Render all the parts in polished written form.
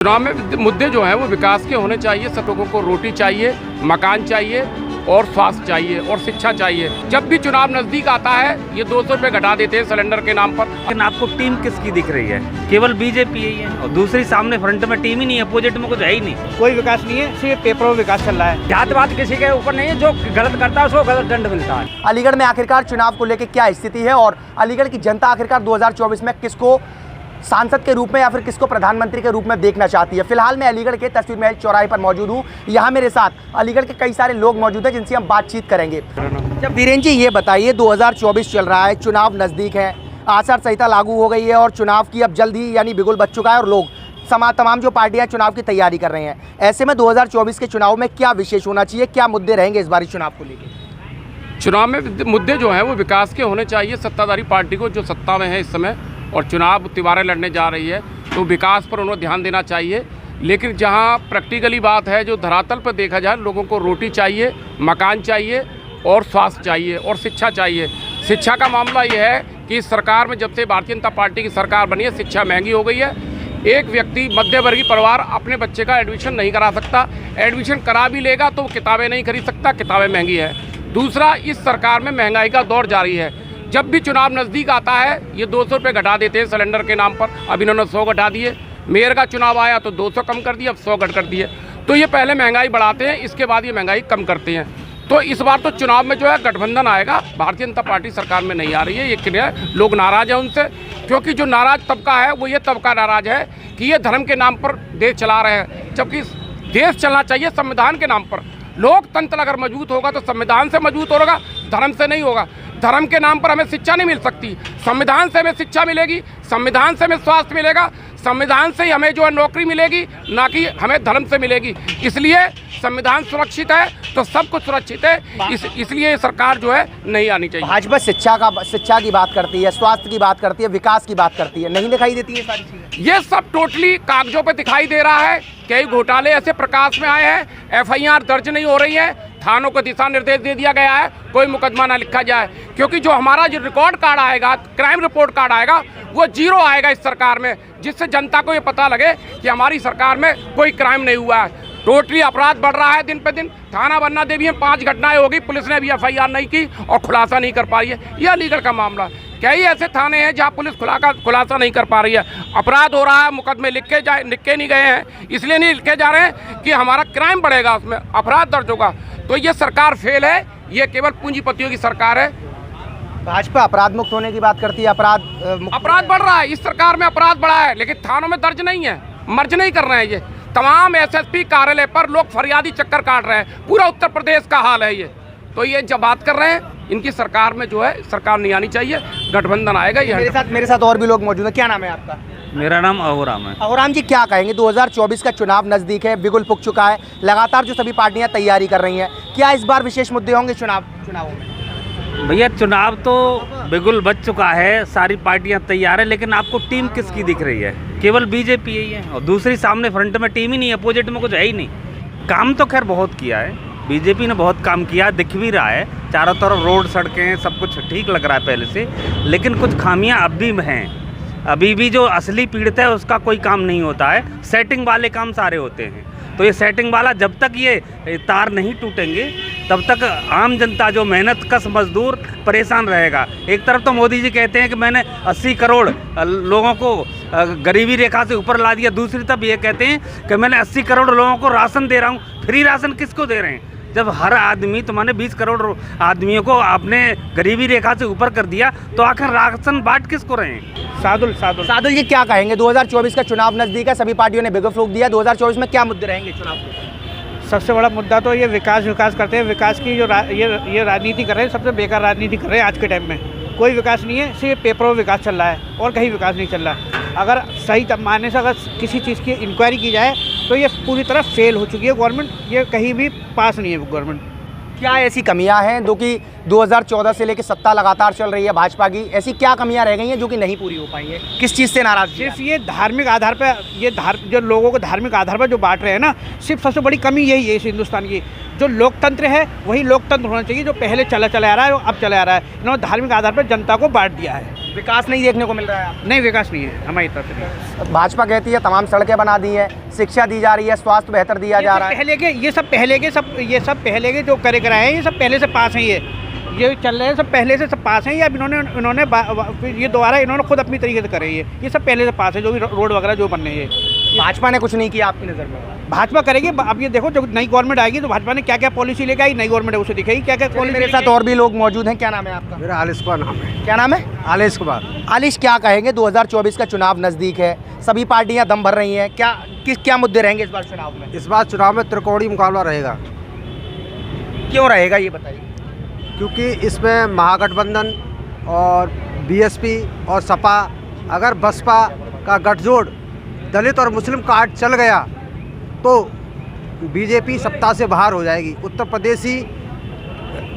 चुनाव में मुद्दे जो हैं वो विकास के होने चाहिए। सब लोगों को रोटी चाहिए, मकान चाहिए और स्वास्थ्य चाहिए और शिक्षा चाहिए। जब भी चुनाव नजदीक आता है ये 200 रुपये घटा देते हैं सिलेंडर के नाम पर। लेकिन आपको टीम किसकी दिख रही है? केवल बीजेपी ही है और दूसरी सामने फ्रंट में टीम ही नहीं है, अपोजिट में कुछ है ही नहीं। कोई विकास नहीं है, सिर्फ पेपरों में विकास चल रहा है। जातवाद किसी के ऊपर नहीं है, जो गलत करता है उसको गलत दंड मिलता है। अलीगढ़ में आखिरकार चुनाव को लेकर क्या स्थिति है और अलीगढ़ की जनता आखिरकार 2024 में किसको सांसद के रूप में या फिर किसको प्रधानमंत्री के रूप में देखना चाहती है? फिलहाल मैं अलीगढ़ के तस्वीर महल चौराहे पर मौजूद हूँ। यहाँ मेरे साथ अलीगढ़ के कई सारे लोग मौजूद हैं जिनसे हम बातचीत करेंगे। जब वीरेंद्र जी ये बताइए, 2024 चल रहा है, चुनाव नज़दीक है, आचार संहिता लागू हो गई है और चुनाव की अब जल्द ही यानी बिगुल बच चुका है और लोग तमाम जो पार्टियां चुनाव की तैयारी कर रहे हैं। ऐसे में 2024 के चुनाव में क्या विशेष होना चाहिए, क्या मुद्दे रहेंगे इस बार चुनाव को लेकर? चुनाव में मुद्दे जो हैं वो विकास के होने चाहिए। सत्ताधारी पार्टी को जो सत्ता में है इस समय और चुनाव तिवारे लड़ने जा रही है तो विकास पर उन्हें ध्यान देना चाहिए। लेकिन जहां प्रैक्टिकली बात है, जो धरातल पर देखा जाए, लोगों को रोटी चाहिए, मकान चाहिए और स्वास्थ्य चाहिए और शिक्षा चाहिए। शिक्षा का मामला ये है कि इस सरकार में जब से भारतीय जनता पार्टी की सरकार बनी है शिक्षा महंगी हो गई है। एक व्यक्ति मध्यवर्गीय परिवार अपने बच्चे का एडमिशन नहीं करा सकता, एडमिशन करा भी लेगा तो किताबें नहीं खरीद सकता, किताबें महंगी है। दूसरा, इस सरकार में महंगाई का दौर जारी है। जब भी चुनाव नज़दीक आता है ये 200 रुपये घटा देते हैं सिलेंडर के नाम पर। अब इन्होंने 100 घटा दिए। मेयर का चुनाव आया तो 200 कम कर दिया, अब 100 घट कर दिए। तो ये पहले महंगाई बढ़ाते हैं, इसके बाद ये महंगाई कम करते हैं। तो इस बार तो चुनाव में जो है गठबंधन आएगा, भारतीय जनता पार्टी सरकार में नहीं आ रही है। ये क्लियर, लोग नाराज़ हैं उनसे, क्योंकि जो नाराज़ तबका है वो ये तबका नाराज़ है कि ये धर्म के नाम पर देश चला रहे हैं, जबकि देश चलना चाहिए संविधान के नाम पर। लोकतंत्र अगर मजबूत होगा तो संविधान से मजबूत होगा, धर्म से नहीं होगा। धर्म के नाम पर हमें शिक्षा नहीं मिल सकती, संविधान से हमें शिक्षा मिलेगी, संविधान से हमें स्वास्थ्य मिलेगा, संविधान से ही हमें जो है नौकरी मिलेगी, ना कि हमें धर्म से मिलेगी। इसलिए संविधान सुरक्षित है तो सब कुछ सुरक्षित है, इसलिए सरकार जो है नहीं आनी चाहिए। भाजपा शिक्षा की बात करती है, स्वास्थ्य की बात करती है, विकास की बात करती है, नहीं दिखाई देती है सारी चीजें। ये सब टोटली कागजों पे दिखाई दे रहा है। कई घोटाले ऐसे प्रकाश में आए हैं, FIR दर्ज नहीं हो रही है, थानों को दिशा निर्देश दे दिया गया है कोई मुकदमा ना लिखा जाए, क्योंकि जो हमारा जो रिकॉर्ड कार्ड आएगा, क्राइम रिपोर्ट कार्ड आएगा, वो 0 आएगा इस सरकार में, जिससे जनता को ये पता लगे कि हमारी सरकार में कोई क्राइम नहीं हुआ है। टोटली अपराध बढ़ रहा है दिन पे दिन। थाना बनना देवी में 5 घटनाएं होगी, पुलिस ने अभी FIR नहीं की और खुलासा नहीं कर पा रही है। ये अलीगढ़ का मामला। कई ऐसे थाने हैं जहां पुलिस खुलासा नहीं कर पा रही है, अपराध हो रहा है, मुकदमे लिख के नहीं गए हैं, इसलिए नहीं लिखे जा रहे हैं कि हमारा क्राइम बढ़ेगा, उसमें अपराध दर्ज होगा। तो ये सरकार फेल है, ये केवल पूंजीपतियों की सरकार है। भाजपा अपराध मुक्त होने की बात करती है, अपराध बढ़ रहा है, इस सरकार में अपराध बढ़ा है, लेकिन थानों में दर्ज नहीं है, मर्ज नहीं कर रहे हैं। ये तमाम SSP कार्यालय पर लोग फरियादी चक्कर काट रहे हैं, पूरा उत्तर प्रदेश का हाल है ये। तो ये जब बात कर रहे हैं, इनकी सरकार में जो है सरकार नहीं आनी चाहिए, गठबंधन आएगा। ये मेरे साथ और भी लोग मौजूद हैं। क्या नाम है आपका? मेरा नाम अहोराम है। अहोराम जी, क्या कहेंगे? 2024 का चुनाव नज़दीक है, बिगुल फूक चुका है, लगातार जो सभी पार्टियां तैयारी कर रही हैं, क्या इस बार विशेष मुद्दे होंगे चुनावों में? भैया चुनाव तो बिगुल बच चुका है, सारी पार्टियां तैयार है, लेकिन आपको टीम किसकी दिख रही है? केवल बीजेपी ही है और दूसरी सामने फ्रंट में टीम ही नहीं है, अपोजिट में कुछ है ही नहीं। काम तो खैर बहुत किया है, बीजेपी ने बहुत काम किया, दिख भी रहा है, चारों तरफ रोड, सड़कें, सब कुछ ठीक लग रहा है पहले से। लेकिन कुछ खामियां अब भी हैं, अभी भी जो असली पीड़ित है उसका कोई काम नहीं होता है, सेटिंग वाले काम सारे होते हैं। तो ये सेटिंग वाला जब तक ये तार नहीं टूटेंगे तब तक आम जनता, जो मेहनत कश मजदूर, परेशान रहेगा। एक तरफ तो मोदी जी कहते हैं कि मैंने 80 करोड़ लोगों को गरीबी रेखा से ऊपर ला दिया, दूसरी तरफ ये कहते हैं कि मैंने 80 करोड़ लोगों को राशन दे रहा हूँ। फ्री राशन किसको दे रहे हैं? जब हर आदमी, तुम्हारे 20 करोड़ आदमियों को आपने गरीबी रेखा से ऊपर कर दिया, तो आखिर राशन बांट किसको रहे हैं? सादुल जी, क्या कहेंगे? 2024 का चुनाव नजदीक है, सभी पार्टियों ने बिगुल फूंक दिया। 2024 में क्या मुद्दे रहेंगे चुनाव के? सबसे बड़ा मुद्दा तो ये विकास करते हैं। विकास की जो ये राजनीति कर रहे हैं, सबसे बेकार राजनीति कर रहे हैं आज के टाइम में। कोई विकास नहीं है, सिर्फ पेपरों में विकास चल रहा है और कहीं विकास नहीं चल रहा है। अगर सही मायने से अगर किसी चीज़ की इंक्वायरी की जाए तो ये पूरी तरह फेल हो चुकी है गवर्नमेंट, ये कहीं भी पास नहीं है गवर्नमेंट। क्या ऐसी कमियां हैं जो कि 2014 से लेकर सत्ता लगातार चल रही है भाजपा की, ऐसी क्या कमियां रह गई हैं जो कि नहीं पूरी हो पाई है? किस चीज़ से नाराज? सिर्फ ये धार्मिक आधार पर, ये जो लोगों को धार्मिक आधार पर जो बांट रहे हैं ना, सिर्फ सबसे बड़ी कमी यही है इस हिंदुस्तान की। जो लोकतंत्र है वही लोकतंत्र होना चाहिए, जो पहले चला आ रहा है वो अब चला आ रहा है। इन्होंने धार्मिक आधार पर जनता को बांट दिया है। विकास नहीं देखने को मिल रहा है? नहीं, विकास नहीं है हमारी तरफ से। भाजपा कहती है तमाम सड़कें बना दी हैं, शिक्षा दी जा रही है, स्वास्थ्य बेहतर दिया जा रहा है। ये सब पहले के जो करे कराए हैं, ये सब पहले से पास हैं। ये चल रहे हैं सब पहले से सब पास हैं, या इन्होंने ये दोबारा इन्होंने खुद अपनी तरीके से करे। ये सब पहले से पास है, जो भी रोड वगैरह जो बन रहे हैं। भाजपा ने कुछ नहीं किया आपकी नज़र में? भाजपा करेगी। अब ये देखो, जब नई गवर्नमेंट आएगी तो भाजपा ने क्या क्या पॉलिसी लेके आई, नई गवर्नमेंट है उसे दिखेगी क्या क्या पॉलिसी। मेरे साथ और भी लोग मौजूद हैं। क्या नाम है आपका? मेरा आलिश कुमार नाम है। क्या नाम है? आलिश कुमार। आलिश, क्या कहेंगे? 2024 का चुनाव नज़दीक है, सभी पार्टियां दम भर रही हैं, क्या मुद्दे रहेंगे इस बार चुनाव में? इस बार चुनाव में त्रिकोणीय मुकाबला रहेगा। क्यों रहेगा ये बताइए? क्योंकि इसमें महागठबंधन और बीएसपी और सपा, अगर बसपा का गठजोड़ दलित और मुस्लिम कार्ड चल गया तो बीजेपी सत्ता से बाहर हो जाएगी। उत्तर प्रदेश ही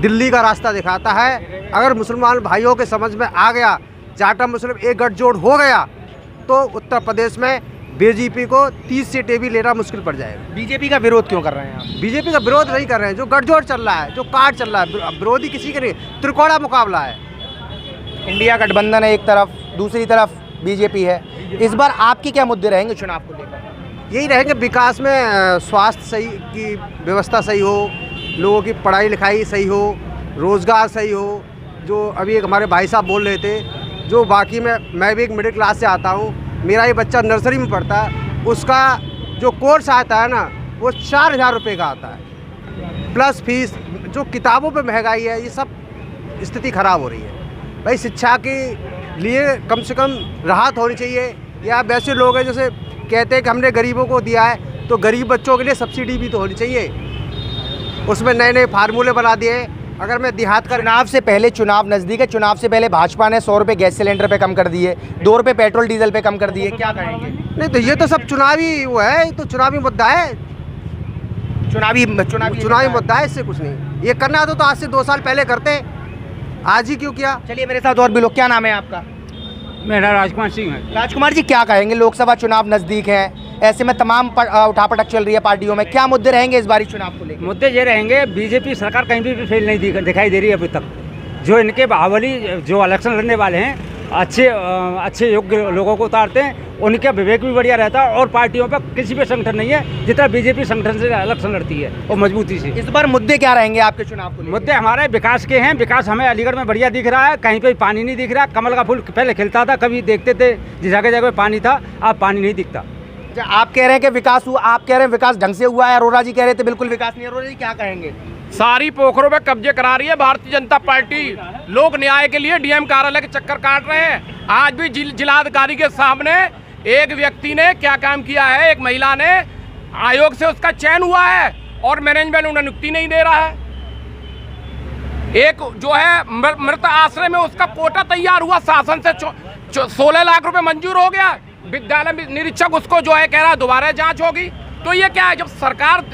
दिल्ली का रास्ता दिखाता है। अगर मुसलमान भाइयों के समझ में आ गया, जाटा मुस्लिम एक गठजोड़ हो गया, तो उत्तर प्रदेश में बीजेपी को 30 सीटें भी लेना मुश्किल पड़ जाएगा। बीजेपी का विरोध क्यों कर रहे हैं आप? बीजेपी का विरोध नहीं कर रहे हैं, जो गठजोड़ चल रहा है, जो कार्ड चल रहा है, विरोधी किसी के नहीं, त्रिकोणा मुकाबला है। इंडिया गठबंधन है एक तरफ, दूसरी तरफ बीजेपी है। इस बार आपके क्या मुद्दे रहेंगे चुनाव को लेकर? यही रहेंगे, विकास में स्वास्थ्य सही की व्यवस्था सही हो, लोगों की पढ़ाई लिखाई सही हो, रोज़गार सही हो। जो अभी एक हमारे भाई साहब बोल रहे थे, जो बाकी मैं भी एक मिडिल क्लास से आता हूँ, मेरा ये बच्चा नर्सरी में पढ़ता है, उसका जो कोर्स आता है ना वो 4000 रुपये का आता है, प्लस फीस। जो किताबों पे महंगाई है, ये सब स्थिति ख़राब हो रही है। भाई शिक्षा के लिए कम से कम राहत होनी चाहिए। या वैसे लोग हैं जैसे कहते हैं कि हमने गरीबों को दिया है, तो गरीब बच्चों के लिए सब्सिडी भी तो होनी चाहिए। उसमें नए नए फार्मूले बना दिए। अगर मैं देहात का, चुनाव से पहले, चुनाव नज़दीक है, चुनाव से पहले भाजपा ने 100 रुपये गैस सिलेंडर पे कम कर दिए, 2 रुपये पेट्रोल डीजल पे कम कर दिए, क्या कहेंगे? नहीं तो ये तो सब चुनावी वो है, तो चुनावी मुद्दा है, चुनावी मुद्दा है, इससे कुछ नहीं। ये करना तो आज से 2 साल पहले करते, आज ही क्यों किया? चलिए, मेरे साथ और भी लोग। क्या नाम है आपका? मेरा राजकुमार सिंह है। राजकुमार जी, क्या कहेंगे? लोकसभा चुनाव नज़दीक है, ऐसे में तमाम उठापटक चल रही है पार्टियों में, क्या मुद्दे रहेंगे इस बारी चुनाव को लेकर? मुद्दे ये रहेंगे, बीजेपी सरकार कहीं भी फेल नहीं दिखाई दे रही है अभी तक। जो इनके बाहुबली जो इलेक्शन लड़ने वाले हैं, अच्छे योग्य लोगों को उतारते हैं, उनका विवेक भी बढ़िया रहता है। और पार्टियों पर किसी भी संगठन नहीं है जितना बीजेपी संगठन से इलेक्शन लड़ती है और मजबूती से। इस बार मुद्दे क्या रहेंगे आपके चुनाव को लेकर? मुद्दे हमारे विकास के हैं। विकास हमें अलीगढ़ में बढ़िया दिख रहा है, कहीं पे पानी नहीं दिख रहा। कमल का फूल पहले खिलता था, कभी देखते थे जिस जगह जगह पानी था, अब पानी नहीं दिखता। आप कह रहे हैं कि विकास हुआ, आप कह रहे हैं विकास ढंग से हुआ है, अरोड़ा जी कह रहे थे बिल्कुल विकास नहीं। अरोड़ा जी क्या कहेंगे? सारी पोखरों पे कब्जे करा रही है भारतीय जनता पार्टी। लोग न्याय के लिए डीएम कार्यालय के चक्कर काट रहे हैं। आज भी जिलाधिकारी के सामने एक व्यक्ति ने क्या काम किया है, एक महिला ने आयोग से उसका चयन हुआ है और मैनेजमेंट उन्हें नियुक्ति नहीं दे रहा है। एक जो है मृत आश्रय में उसका कोटा तैयार हुआ, शासन से 16 लाख रुपए मंजूर हो गया। विद्यालय निरीक्षक उसको जो है कह रहा है दोबारा जांच होगी। तो ये क्या है, जब सरकार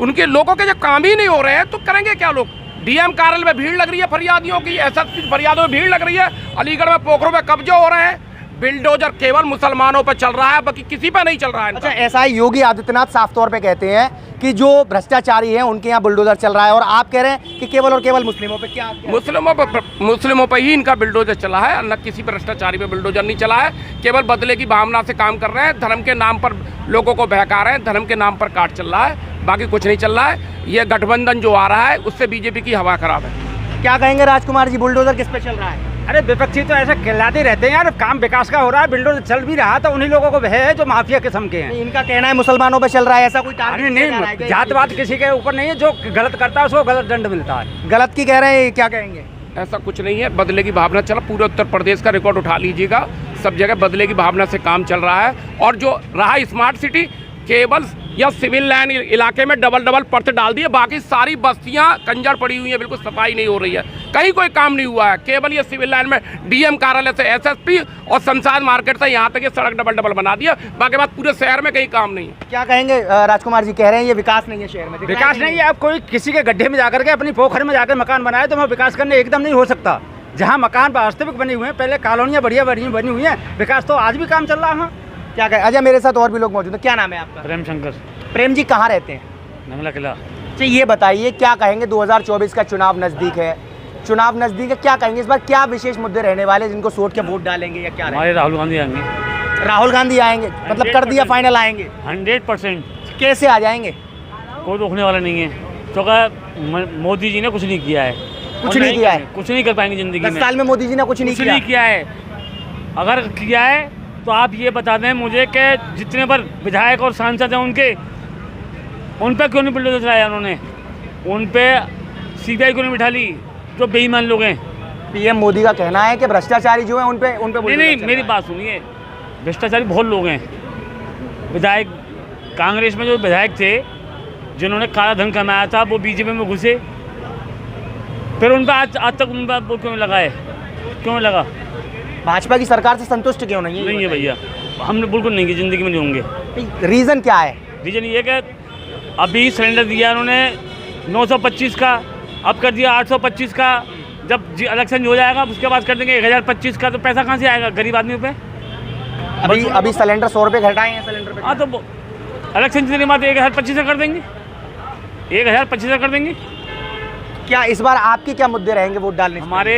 उनके लोगों के जब काम ही नहीं हो रहे हैं तो करेंगे क्या लोग? डीएम कार्यालय में भीड़ लग रही है फरियादियों की, एसएसपी फरियादों में भीड़ लग रही है। अलीगढ़ में पोखरों में कब्जे हो रहे हैं। बिल्डोजर केवल मुसलमानों पर चल रहा है, बाकी किसी पर नहीं चल रहा है। अच्छा, ऐसा योगी आदित्यनाथ साफ तौर पे कहते हैं कि जो भ्रष्टाचारी हैं उनके यहाँ बुलडोजर चल रहा है, और आप कह रहे हैं कि केवल और केवल मुस्लिमों पे। क्या मुस्लिमों पर ही इनका बिल्डोजर चला है, न किसी भ्रष्टाचारी पे बिल्डोजर नहीं चला है। केवल बदले की भावना से काम कर रहे हैं, धर्म के नाम पर लोगों को बहका रहे हैं, धर्म के नाम पर काट चल रहा है, बाकी कुछ नहीं चल रहा है। ये गठबंधन जो आ रहा है उससे बीजेपी की हवा खराब है। क्या कहेंगे राजकुमार जी, बुलडोजर किस पे चल रहा है? अरे विपक्षी तो ऐसे खिलाते रहते हैं यार, काम विकास का हो रहा है, बिल्डोजर चल भी रहा, तो उन्हीं लोगों को भय है जो माफिया किस्म के हैं। इनका कहना है मुसलमानों पे चल रहा है, ऐसा कोई अरे नहीं, जातवाद किसी के ऊपर नहीं है, जो गलत करता है उसको गलत दंड मिलता है। गलत की कह रहे हैं, क्या कहेंगे? ऐसा कुछ नहीं है, बदले की भावना चला। पूरे उत्तर प्रदेश का रिकॉर्ड उठा लीजिएगा, सब जगह बदले की भावना से काम चल रहा है। और जो रहा स्मार्ट सिटी, केवल या सिविल लाइन इलाके में डबल पर्थ डाल दिए, बाकी सारी बस्तियां कंजर पड़ी हुई हैं, बिल्कुल सफाई नहीं हो रही है, कहीं कोई काम नहीं हुआ है। केवल ये सिविल लाइन में डीएम कार्यालय से एसएसपी और शमशाद मार्केट से यहाँ तक ये सड़क डबल बना दिया, बाकी बात पूरे शहर में कहीं काम नहीं है। क्या कहेंगे राजकुमार जी, कह रहे हैं ये विकास नहीं है शहर में? विकास नहीं है। अब कोई किसी के गड्ढे में जाकर के अपनी पोखर में जाकर मकान बनाए तो वहाँ विकास करने एकदम नहीं हो सकता। जहाँ मकान वास्तविक बने हुए हैं, पहले कॉलोनियाँ बढ़िया बनी हुई हैं, विकास तो आज भी काम चल रहा है। क्या कहें? अजय, मेरे साथ और भी लोग मौजूद हैं। क्या नाम है आपका? प्रेम शंकर, प्रेम जी, कहाँ रहते हैं? नंगला किला। अच्छा, ये बताइए, क्या कहेंगे 2024 का चुनाव नज़दीक है, क्या कहेंगे इस बार क्या विशेष मुद्दे रहने वाले जिनको सोच के वोट डालेंगे या क्या? हमारे राहुल गांधी आएंगे। राहुल गांधी आएंगे, मतलब कर दिया फाइनल आएंगे? 100%। कैसे आ जाएंगे? कोई रोकने वाला नहीं है, क्योंकि मोदी जी ने कुछ नहीं किया है। कुछ नहीं किया है? कुछ नहीं कर पाएंगे जिंदगी 10 में। साल में मोदी जी ने कुछ नहीं किया है। अगर किया है तो आप ये बता दें मुझे कि जितने पर विधायक और सांसद हैं उन पर क्यों नहीं बुलडोजर चलाया उन्होंने? उन पे सीबीआई क्यों नहीं बिठा ली जो बेईमान लोग हैं? पीएम मोदी का कहना है कि भ्रष्टाचारी जो है उन पे नहीं, मेरी बात सुनिए, भ्रष्टाचारी बहुत लोग हैं। विधायक, कांग्रेस में जो विधायक थे जिन्होंने काला धन कमाया था, वो बीजेपी में घुसे, फिर उन पर आज तक उन पर क्यों लगा है? क्यों लगा? भाजपा की सरकार से संतुष्ट क्यों नहीं है? नहीं है भैया, हमने बिल्कुल नहीं की, ज़िंदगी में नहीं होंगे। रीज़न क्या है? रीज़न ये कि अभी सिलेंडर दिया उन्होंने 925 का, अब कर दिया 825 का। जब इलेक्शन हो जाएगा उसके बाद कर देंगे 1025 का, तो पैसा कहाँ से आएगा गरीब आदमी पे? अभी सिलेंडर 100 रुपये घटाए हैं सिलेंडर पे। हाँ, तो इलेक्शन जितने बाद 1025 कर देंगे, 1025 कर देंगे। क्या इस बार आपके क्या मुद्दे रहेंगे वोट डालने? हमारे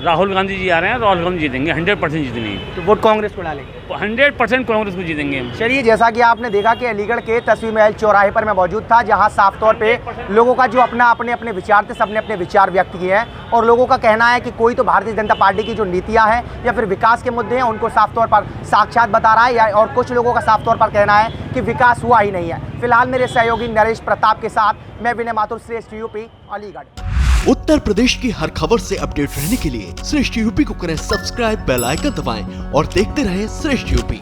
राहुल गांधी जी आ रहे हैं, राहुल गांधी जीतेंगे, 100% जीतेंगे। तो वोट कांग्रेस को डालेंगे? 100% कांग्रेस को जीतेंगे हम। चलिए, जैसा कि आपने देखा कि अलीगढ़ के तस्वीर महल चौराहे पर मैं मौजूद था, जहां साफ तौर पे लोगों का जो अपने विचार थे, सबने अपने विचार व्यक्त किए हैं और लोगों का कहना है कि कोई तो भारतीय जनता पार्टी की जो नीतियां हैं या फिर विकास के मुद्दे हैं उनको साफ तौर पर साक्षात बता रहा है, या और कुछ लोगों का साफ तौर पर कहना है कि विकास हुआ ही नहीं है। फिलहाल मेरे सहयोगी नरेश प्रताप के साथ मैं विनय माथुर, श्रेष्ठ यूपी, अलीगढ़। उत्तर प्रदेश की हर खबर से अपडेट रहने के लिए श्रेष्ठ यूपी को करें सब्सक्राइब, बेल आइकन दबाएं और देखते रहें श्रेष्ठ यूपी।